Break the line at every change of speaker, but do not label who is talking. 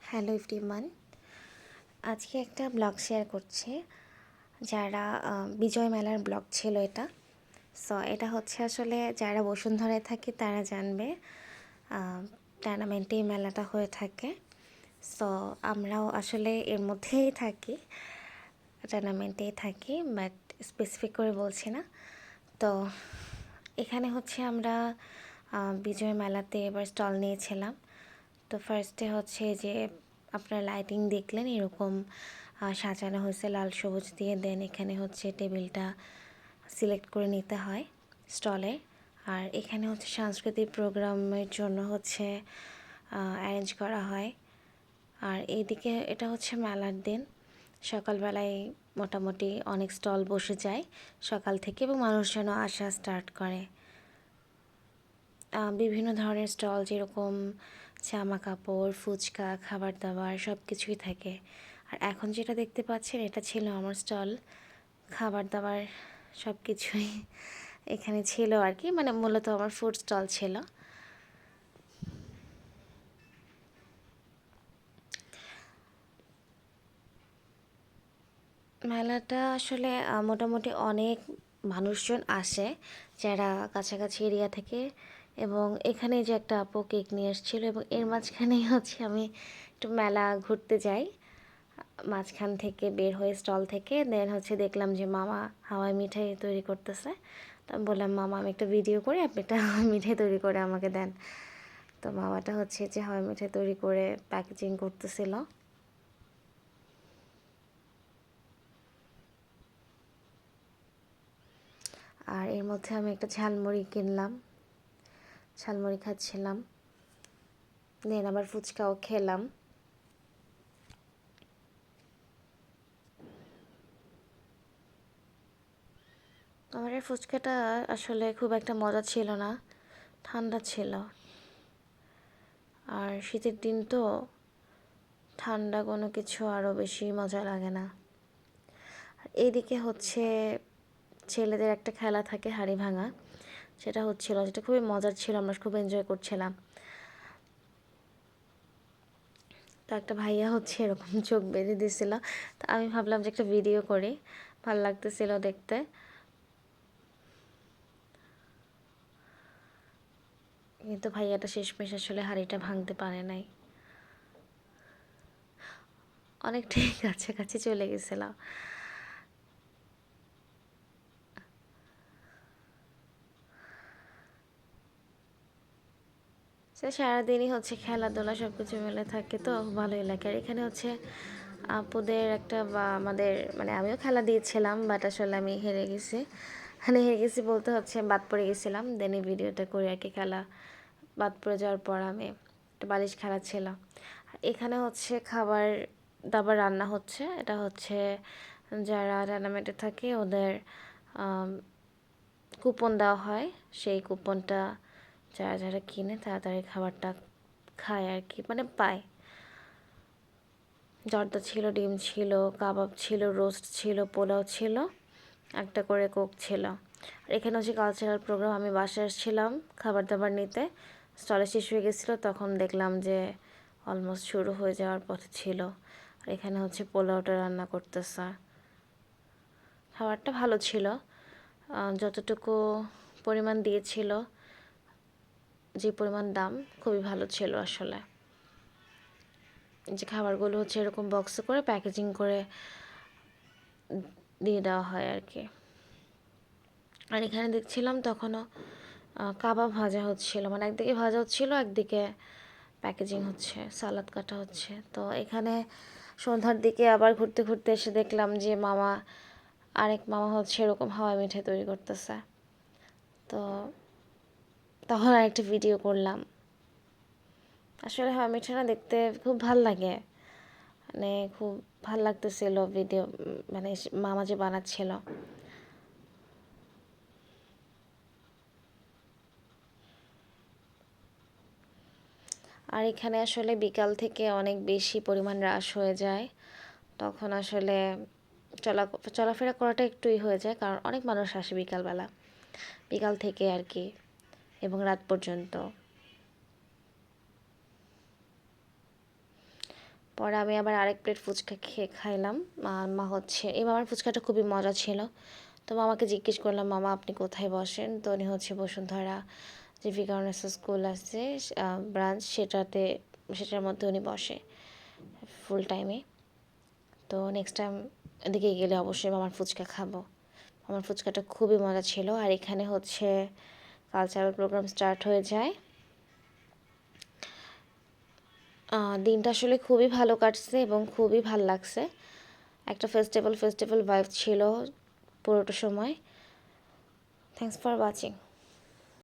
Hello everyone, আজকে একটা blog share করছি। যারা বিজয় মেলার ব্লগ ছিল এটা। সো এটা হচ্ছে আসলে যারা বসুন্ধরায় থাকে তারা জানবে, টুর্নামেন্টে এই মেলাটা হয়ে থাকে। সো আমরাও আসলে এর মধ্যেই থাকি, টুর্নামেন্টেই থাকি, বাট স্পেসিফিক করে বলছি না। তো এখানে হচ্ছে আমরা বিজয় মেলাতে এবার স্টল নিয়েছিলাম। তো ফার্স্টে হচ্ছে যে আপনার লাইটিং দেখলেন এরকম সাজানো হয়েছে লাল সবুজ দিয়ে। দেন এখানে হচ্ছে টেবিলটা সিলেক্ট করে নিতে হয় স্টলে। আর এখানে হচ্ছে সাংস্কৃতিক প্রোগ্রামের জন্য হচ্ছে অ্যারেঞ্জ করা হয়। আর এইদিকে এটা হচ্ছে মেলার দিন, সকালবেলায় মোটামুটি অনেক স্টল বসে যায় সকাল থেকে, এবং মানুষজন আসা স্টার্ট করে। বিভিন্ন ধরনের স্টল, যেরকম জামা কাপড়, ফুচকা, খাবার দাবার সব কিছুই থাকে। আর এখন যেটা দেখতে পাচ্ছেন এটা ছিল আমার স্টল। খাবার দাবার সব কিছুই এখানে ছিল আর কি, মানে মূলত আমার ফুড স্টল ছিল। মেলাটা আসলে মোটামুটি অনেক মানুষজন আসে যারা কাছাকাছি এরিয়া থেকে। এবং এখানে যে একটা আপু কেক নিয়ে এসেছিলো, এবং এর মাঝখানেই হচ্ছে আমি একটু মেলা ঘুরতে যাই। মাঝখান থেকে বের হয়ে স্টল থেকে দেন হচ্ছে দেখলাম যে মামা হাওয়াই মিঠাই তৈরি করতেছে। তো আমি বললাম, মামা আমি একটা ভিডিও করে আপনি একটা হাওয়াই মিঠাই তৈরি করে আমাকে দেন। তো মামাটা হচ্ছে যে হাওয়াই মিঠাই তৈরি করে প্যাকেজিং করতেছিল। আর এর মধ্যে আমি একটা ঝালমুড়ি কিনলাম, ঝালমুড়ি খাচ্ছিলাম। দেন আবার ফুচকাও খেলাম। আমার এই ফুচকাটা আসলে খুব একটা মজা ছিল না, ঠান্ডা ছিল। আর শীতের দিন তো ঠান্ডা কোনো কিছু আরও বেশি মজা লাগে না। আর এইদিকে হচ্ছে ছেলেদের একটা খেলা থাকে হাঁড়ি ভাঙা, সেটা হচ্ছিল, যেটা খুবই মজার ছিল, আমরা খুব এনজয় করছিলাম। তো একটা ভাইয়া হচ্ছে এরকম চোখ বেঁধে দিছিল। তো আমি ভাবলাম যে একটা ভিডিও করি, ভালো লাগতেছিল দেখতে। কিন্তু ভাইয়াটা শেষমেশ আসলে হাঁড়িটা ভাঙতে পারে নাই, অনেকটাই কাছাকাছি চলে গেছিলাম। সে সারাদিনই হচ্ছে খেলাধুলা সব কিছু মিলে থাকে, তো ভালোই লাগে। আর এখানে হচ্ছে আপুদের একটা, বা আমাদের, মানে আমিও খেলা দিয়েছিলাম, বাট আসলে আমি হেরে গেছি। মানে হেরে গেছি বলতে হচ্ছে বাদ পড়ে গেছিলাম। দেন এই ভিডিওটা করে আর কি, খেলা বাদ পড়ে যাওয়ার পর আমি একটা বালিশ খেলাচ্ছিলাম। আর এখানে হচ্ছে খাবার দাবার রান্না হচ্ছে। এটা হচ্ছে যারা টুর্নামেন্টে থাকে ওদের কুপন দেওয়া হয়, সেই কুপনটা যারা যারা কিনে তাড়াতাড়ি খাবারটা খায় আর কি, মানে পায়। জর্দা ছিল, ডিম ছিল, কাবাব ছিল, রোস্ট ছিল, পোলাও ছিল, একটা করে কোক ছিল। আর এখানে হচ্ছে কালচারাল প্রোগ্রাম। আমি বাসায় আসছিলাম খাবার দাবার নিতে, স্টলে শেষ হয়ে গেছিলো, তখন দেখলাম যে অলমোস্ট শুরু হয়ে যাওয়ার পথে ছিল। আর এখানে হচ্ছে পোলাওটা রান্না করতেছে। খাবারটা ভালো ছিল, যতটুকু পরিমাণ দিয়েছিল, যে পরিমাণ দাম, খুবই ভালো ছিল আসলে। যে খাবারগুলো হচ্ছে এরকম বক্সে করে প্যাকেজিং করে দিয়ে দেওয়া হয় আর কি। আর এখানে দেখছিলাম তখনও কাবাব ভাজা হচ্ছিল, মানে একদিকে ভাজা হচ্ছিল, একদিকে প্যাকেজিং হচ্ছে, সালাদ কাটা হচ্ছে। তো এখানে সন্ধ্যার দিকে আবার ঘুরতে ঘুরতে এসে দেখলাম যে আরেক মামা হচ্ছে এরকম হাওয়াই মিঠাই তৈরি করতেছে। তো তখন আরেকটা ভিডিও করলাম। আসলে হাওয়াই মিঠাই না দেখতে খুব ভাল লাগে, মানে খুব ভাল লাগতেছিল ভিডিও, মানে মামা যে বানাচ্ছিল। আর এখানে আসলে বিকাল থেকে অনেক বেশি পরিমাণ রাশ হয়ে যায়, তখন আসলে চলা চলাফেরা করাটা একটুই হয়ে যায়, কারণ অনেক মানুষ আসে বিকালবেলা, বিকাল থেকে আর কি, এবং রাত পর্যন্ত। পরে আমি আবার আরেক প্লেট ফুচকা খাইলাম। আর মা হচ্ছে এই মামার ফুচকাটা খুবই মজা ছিল। তো মামাকে জিজ্ঞেস করলাম, মামা আপনি কোথায় বসেন? তো উনি হচ্ছে বসুন্ধরা যে ভিকারুননিসা স্কুল আছে ব্রাঞ্চ, সেটার মধ্যে উনি বসে ফুল টাইমে। তো নেক্সট টাইম এদিকে গেলে অবশ্যই মামার ফুচকা খাবো। আমার ফুচকাটা খুবই মজা ছিল। আর এখানে হচ্ছে কালচারাল প্রোগ্রাম স্টার্ট হয়ে যায়। দিনটা আসলে খুবই ভালো কাটছে এবং খুবই ভাল লাগছে। একটা ফেস্টিভ্যাল ভাইব ছিল পুরোটা সময়। Thanks for watching.